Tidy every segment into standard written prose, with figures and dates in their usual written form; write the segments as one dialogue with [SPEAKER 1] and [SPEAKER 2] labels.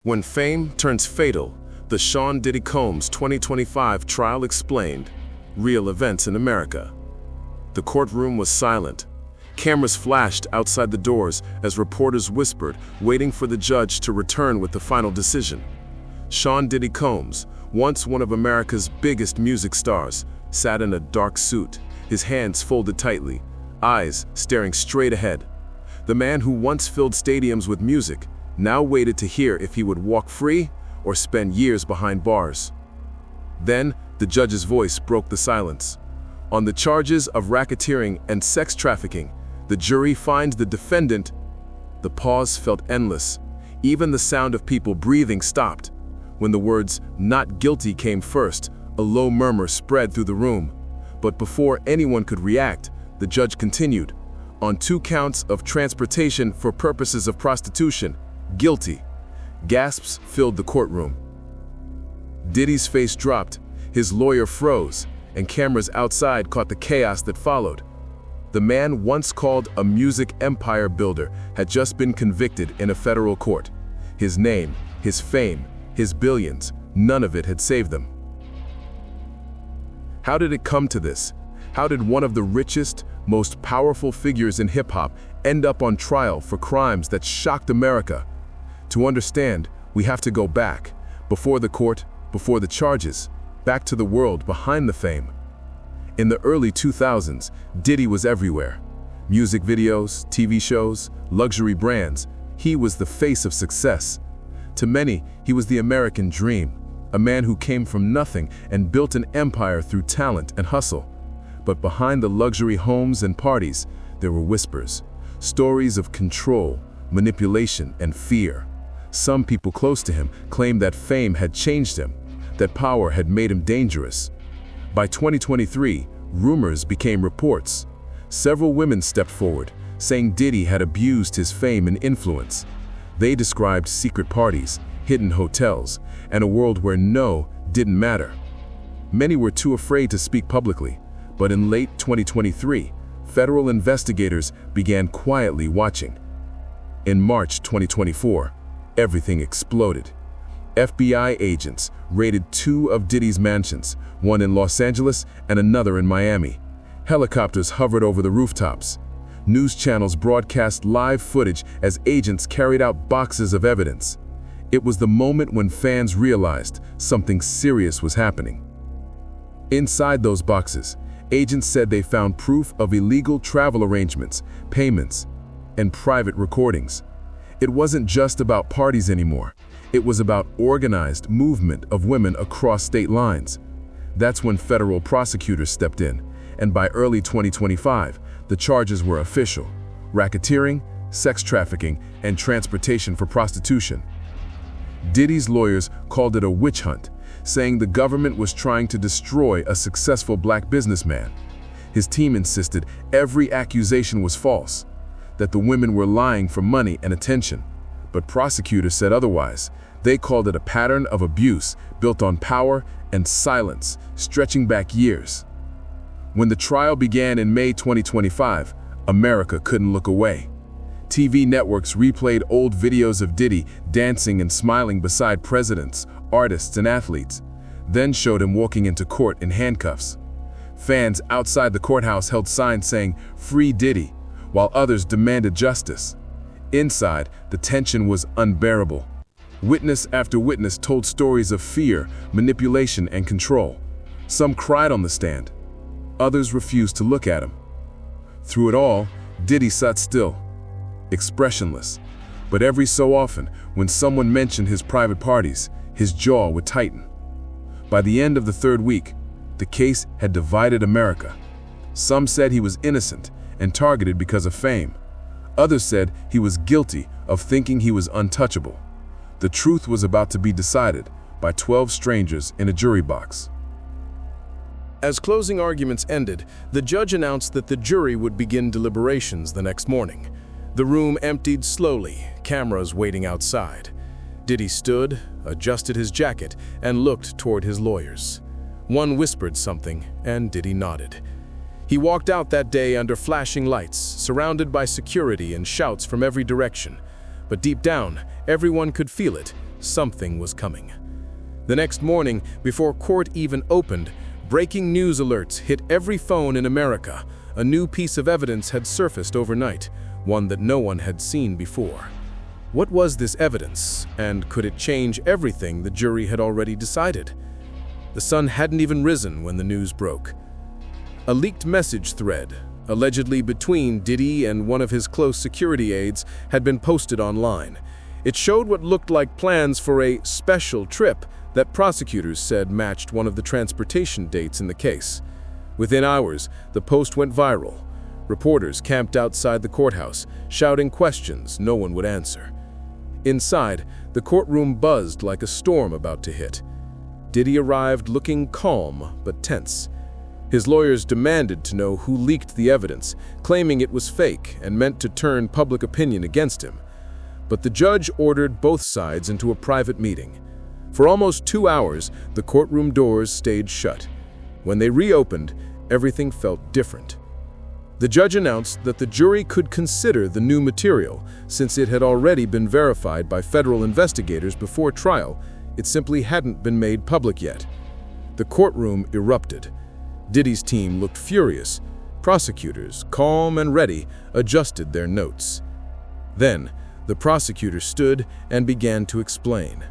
[SPEAKER 1] When fame turns fatal, the Sean Diddy Combs 2025 trial explained real events in America. The courtroom was silent. Cameras flashed outside the doors as reporters whispered, waiting for the judge to return with the final decision. Sean Diddy Combs, once one of America's biggest music stars, sat in a dark suit, his hands folded tightly, eyes staring straight ahead. The man who once filled stadiums with music now waited to hear if he would walk free or spend years behind bars. Then, the judge's voice broke the silence. On the charges of racketeering and sex trafficking, the jury finds the defendant. The pause felt endless. Even the sound of people breathing stopped. When the words "not guilty" came first, a low murmur spread through the room. But before anyone could react, the judge continued. On 2 counts of transportation for purposes of prostitution, guilty. Gasps filled the courtroom. Diddy's face dropped, his lawyer froze, and cameras outside caught the chaos that followed. The man once called a music empire builder had just been convicted in a federal court. His name, his fame, his billions, none of it had saved them. How did it come to this? How did one of the richest, most powerful figures in hip-hop end up on trial for crimes that shocked America? To understand, we have to go back, before the court, before the charges, back to the world behind the fame. In the early 2000s, Diddy was everywhere. Music videos, TV shows, luxury brands, he was the face of success. To many, he was the American dream, a man who came from nothing and built an empire through talent and hustle. But behind the luxury homes and parties, there were whispers, stories of control, manipulation, and fear. Some people close to him claimed that fame had changed him, that power had made him dangerous. By 2023, rumors became reports. Several women stepped forward, saying Diddy had abused his fame and influence. They described secret parties, hidden hotels, and a world where no didn't matter. Many were too afraid to speak publicly, but in late 2023, federal investigators began quietly watching. In March 2024, everything exploded. FBI agents raided 2 of Diddy's mansions, one in Los Angeles and another in Miami. Helicopters hovered over the rooftops. News channels broadcast live footage as agents carried out boxes of evidence. It was the moment when fans realized something serious was happening. Inside those boxes, agents said they found proof of illegal travel arrangements, payments, and private recordings. It wasn't just about parties anymore. It was about organized movement of women across state lines. That's when federal prosecutors stepped in, and by early 2025, the charges were official: racketeering, sex trafficking, and transportation for prostitution. Diddy's lawyers called it a witch hunt, saying the government was trying to destroy a successful black businessman. His team insisted every accusation was false, that the women were lying for money and attention. But prosecutors said otherwise. They called it a pattern of abuse built on power and silence, stretching back years. When the trial began in May 2025, America couldn't look away. TV networks replayed old videos of Diddy dancing and smiling beside presidents, artists, and athletes, then showed him walking into court in handcuffs. Fans outside the courthouse held signs saying, "Free Diddy," while others demanded justice. Inside, the tension was unbearable. Witness after witness told stories of fear, manipulation, and control. Some cried on the stand. Others refused to look at him. Through it all, Diddy sat still, expressionless. But every so often, when someone mentioned his private parties, his jaw would tighten. By the end of the 3rd week, the case had divided America. Some said he was innocent and targeted because of fame. Others said he was guilty of thinking he was untouchable. The truth was about to be decided by 12 strangers in a jury box. As closing arguments ended, the judge announced that the jury would begin deliberations the next morning. The room emptied slowly, cameras waiting outside. Diddy stood, adjusted his jacket, and looked toward his lawyers. One whispered something, and Diddy nodded. He walked out that day under flashing lights, surrounded by security and shouts from every direction. But deep down, everyone could feel it. something was coming. The next morning, before court even opened, breaking news alerts hit every phone in America. A new piece of evidence had surfaced overnight, one that no one had seen before. What was this evidence, and could it change everything the jury had already decided? The sun hadn't even risen when the news broke. A leaked message thread, allegedly between Diddy and one of his close security aides, had been posted online. It showed what looked like plans for a special trip that prosecutors said matched one of the transportation dates in the case. Within hours, the post went viral. Reporters camped outside the courthouse, shouting questions no one would answer. Inside, the courtroom buzzed like a storm about to hit. Diddy arrived looking calm but tense. His lawyers demanded to know who leaked the evidence, claiming it was fake and meant to turn public opinion against him. But the judge ordered both sides into a private meeting. For almost 2 hours, the courtroom doors stayed shut. When they reopened, everything felt different. The judge announced that the jury could consider the new material, since it had already been verified by federal investigators before trial. It simply hadn't been made public yet. The courtroom erupted. Diddy's team looked furious. Prosecutors, calm and ready, adjusted their notes. Then, the prosecutor stood and began to explain.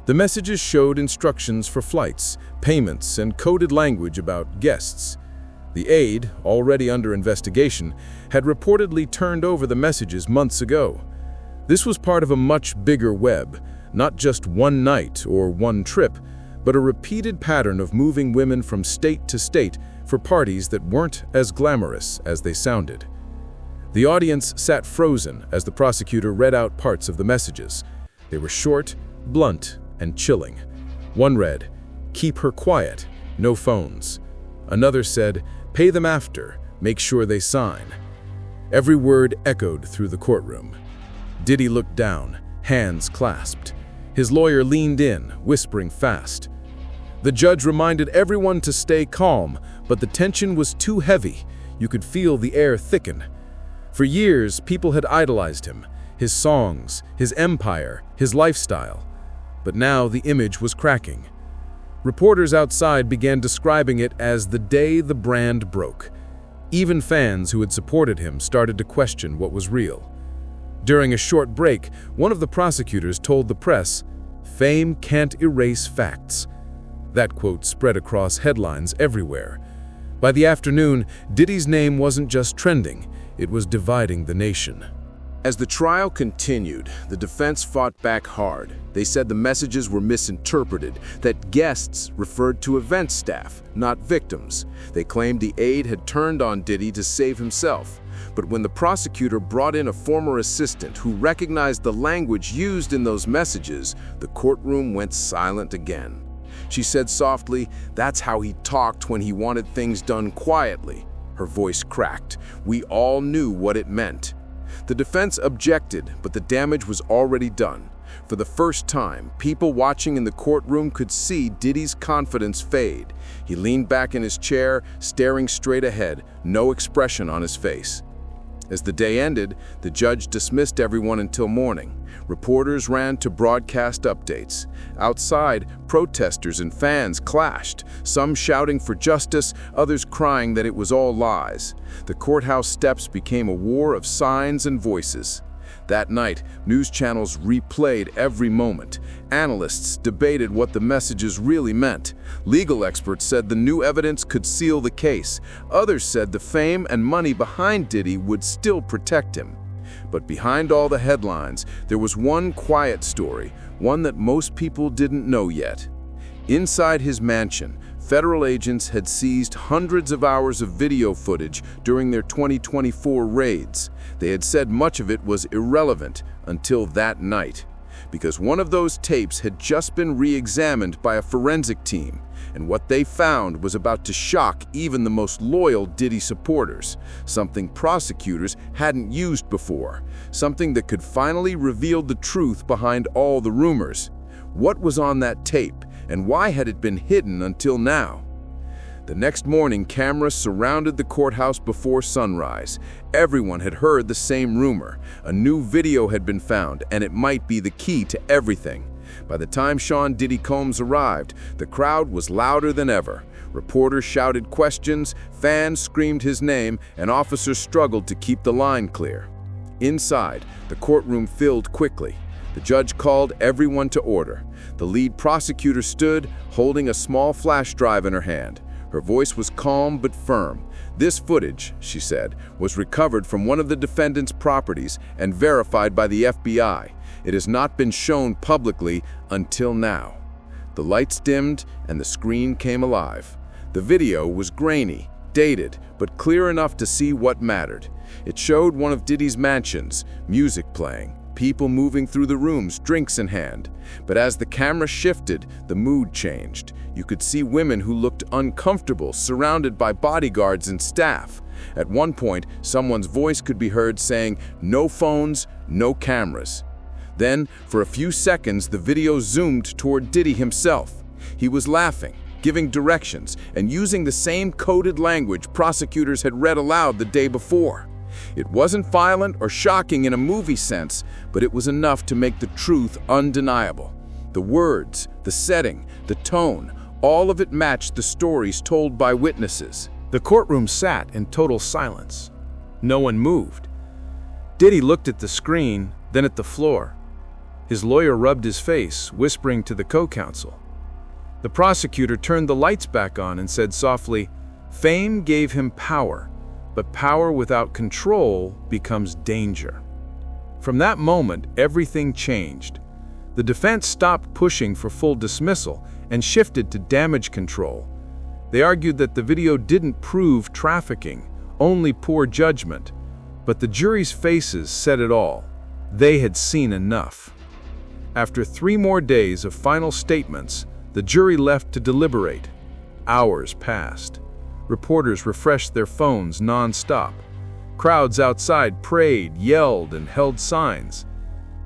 [SPEAKER 1] The messages showed instructions for flights, payments, and coded language about guests. The aide, already under investigation, had reportedly turned over the messages months ago. This was part of a much bigger web, not just one night or one trip, but a repeated pattern of moving women from state to state for parties that weren't as glamorous as they sounded. The audience sat frozen as the prosecutor read out parts of the messages. They were short, blunt, and chilling. One read, "Keep her quiet, no phones." Another said, "Pay them after, make sure they sign." Every word echoed through the courtroom. Diddy looked down, hands clasped. His lawyer leaned in, whispering fast. The judge reminded everyone to stay calm, but the tension was too heavy. You could feel the air thicken. For years, people had idolized him, his songs, his empire, his lifestyle. But now the image was cracking. Reporters outside began describing it as the day the brand broke. Even fans who had supported him started to question what was real. During a short break, one of the prosecutors told the press, "Fame can't erase facts." That quote spread across headlines everywhere. By the afternoon, Diddy's name wasn't just trending, it was dividing the nation. As the trial continued, the defense fought back hard. They said the messages were misinterpreted, that guests referred to event staff, not victims. They claimed the aide had turned on Diddy to save himself. But when the prosecutor brought in a former assistant who recognized the language used in those messages, the courtroom went silent again. She said softly, "That's how he talked when he wanted things done quietly." Her voice cracked. We all knew what it meant. The defense objected, but the damage was already done. For the first time, people watching in the courtroom could see Diddy's confidence fade. He leaned back in his chair, staring straight ahead, no expression on his face. As the day ended, the judge dismissed everyone until morning. Reporters ran to broadcast updates. Outside, protesters and fans clashed, some shouting for justice, others crying that it was all lies. The courthouse steps became a war of signs and voices. That night, news channels replayed every moment. Analysts debated what the messages really meant. Legal experts said the new evidence could seal the case. Others said the fame and money behind Diddy would still protect him. But behind all the headlines, there was one quiet story, one that most people didn't know yet. Inside his mansion, federal agents had seized hundreds of hours of video footage during their 2024 raids. They had said much of it was irrelevant until that night, because one of those tapes had just been re-examined by a forensic team, and what they found was about to shock even the most loyal Diddy supporters, something prosecutors hadn't used before, something that could finally reveal the truth behind all the rumors. What was on that tape, and why had it been hidden until now? The next morning, cameras surrounded the courthouse before sunrise. Everyone had heard the same rumor. A new video had been found, and it might be the key to everything. By the time Sean Diddy Combs arrived, the crowd was louder than ever. Reporters shouted questions, fans screamed his name, and officers struggled to keep the line clear. Inside, the courtroom filled quickly. The judge called everyone to order. The lead prosecutor stood, holding a small flash drive in her hand. Her voice was calm but firm. "This footage," she said, "was recovered from one of the defendant's properties and verified by the FBI. It has not been shown publicly until now." The lights dimmed and the screen came alive. The video was grainy, dated, but clear enough to see what mattered. It showed one of Diddy's mansions, music playing, people moving through the rooms, drinks in hand. But as the camera shifted, the mood changed. You could see women who looked uncomfortable, surrounded by bodyguards and staff. At one point, someone's voice could be heard saying, "No phones, no cameras." Then, for a few seconds, the video zoomed toward Diddy himself. He was laughing, giving directions, and using the same coded language prosecutors had read aloud the day before. It wasn't violent or shocking in a movie sense, but it was enough to make the truth undeniable. The words, the setting, the tone, all of it matched the stories told by witnesses.
[SPEAKER 2] The courtroom sat in total silence. No one moved. Diddy looked at the screen, then at the floor. His lawyer rubbed his face, whispering to the co-counsel. The prosecutor turned the lights back on and said softly, "Fame gave him power, but power without control becomes danger." From that moment, everything changed. The defense stopped pushing for full dismissal and shifted to damage control. They argued that the video didn't prove trafficking, only poor judgment. But the jury's faces said it all. They had seen enough. After 3 more days of final statements, the jury left to deliberate. Hours passed. Reporters refreshed their phones non-stop. Crowds outside prayed, yelled, and held signs.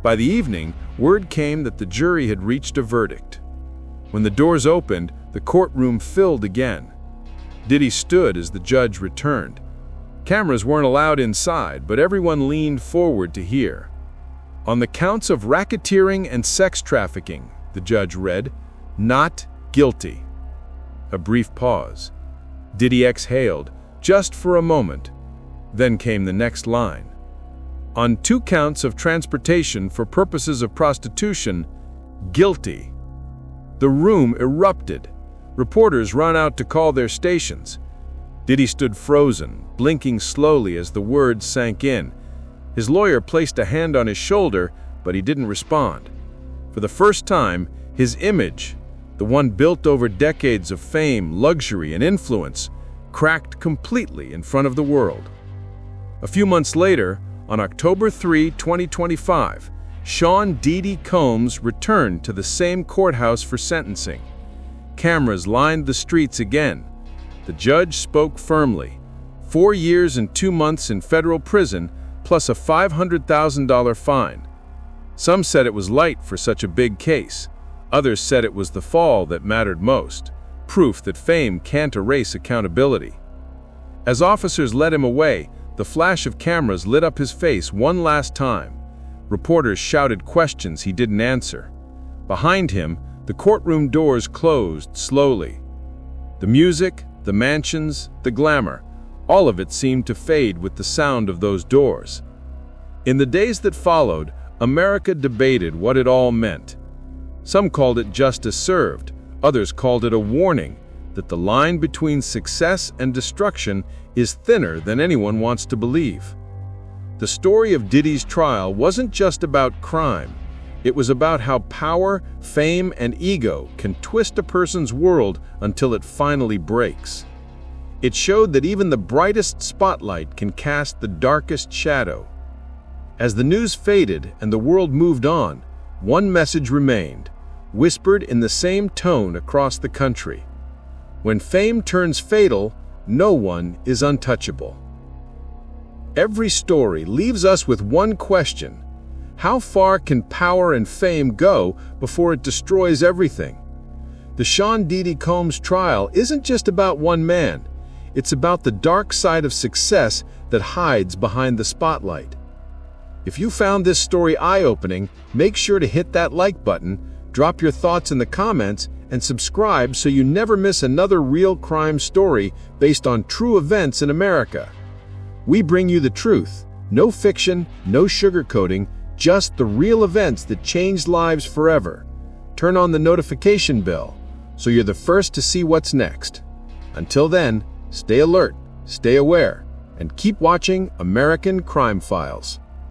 [SPEAKER 2] By the evening, word came that the jury had reached a verdict. When the doors opened, the courtroom filled again. Diddy stood as the judge returned. Cameras weren't allowed inside, but everyone leaned forward to hear. "On the counts of racketeering and sex trafficking," the judge read, "not guilty." A brief pause. Diddy exhaled, just for a moment. Then came the next line. "On 2 counts of transportation for purposes of prostitution, guilty." The room erupted. Reporters ran out to call their stations. Diddy stood frozen, blinking slowly as the words sank in. His lawyer placed a hand on his shoulder, but he didn't respond. For the first time, his image, the one built over decades of fame, luxury, and influence, cracked completely in front of the world. A few months later, on October 3, 2025, Sean Diddy Combs returned to the same courthouse for sentencing. Cameras lined the streets again. The judge spoke firmly. 4 years and 2 months in federal prison, plus a $500,000 fine. Some said it was light for such a big case. Others said it was the fall that mattered most, proof that fame can't erase accountability. As officers led him away, the flash of cameras lit up his face one last time. Reporters shouted questions he didn't answer. Behind him, the courtroom doors closed slowly. The music, the mansions, the glamour, all of it seemed to fade with the sound of those doors. In the days that followed, America debated what it all meant. Some called it justice served, others called it a warning that the line between success and destruction is thinner than anyone wants to believe. The story of Diddy's trial wasn't just about crime. It was about how power, fame, and ego can twist a person's world until it finally breaks. It showed that even the brightest spotlight can cast the darkest shadow. As the news faded and the world moved on, one message remained, whispered in the same tone across the country. When fame turns fatal, no one is untouchable. Every story leaves us with one question. How far can power and fame go before it destroys everything? The Sean Diddy Combs trial isn't just about one man. It's about the dark side of success that hides behind the spotlight. If you found this story eye-opening, make sure to hit that like button, Drop your thoughts in the comments and subscribe so you never miss another real crime story based on true events in America. We bring you the truth. No fiction, no sugarcoating, just the real events that changed lives forever. Turn on the notification bell so you're the first to see what's next. Until then, stay alert, stay aware, and keep watching American Crime Files.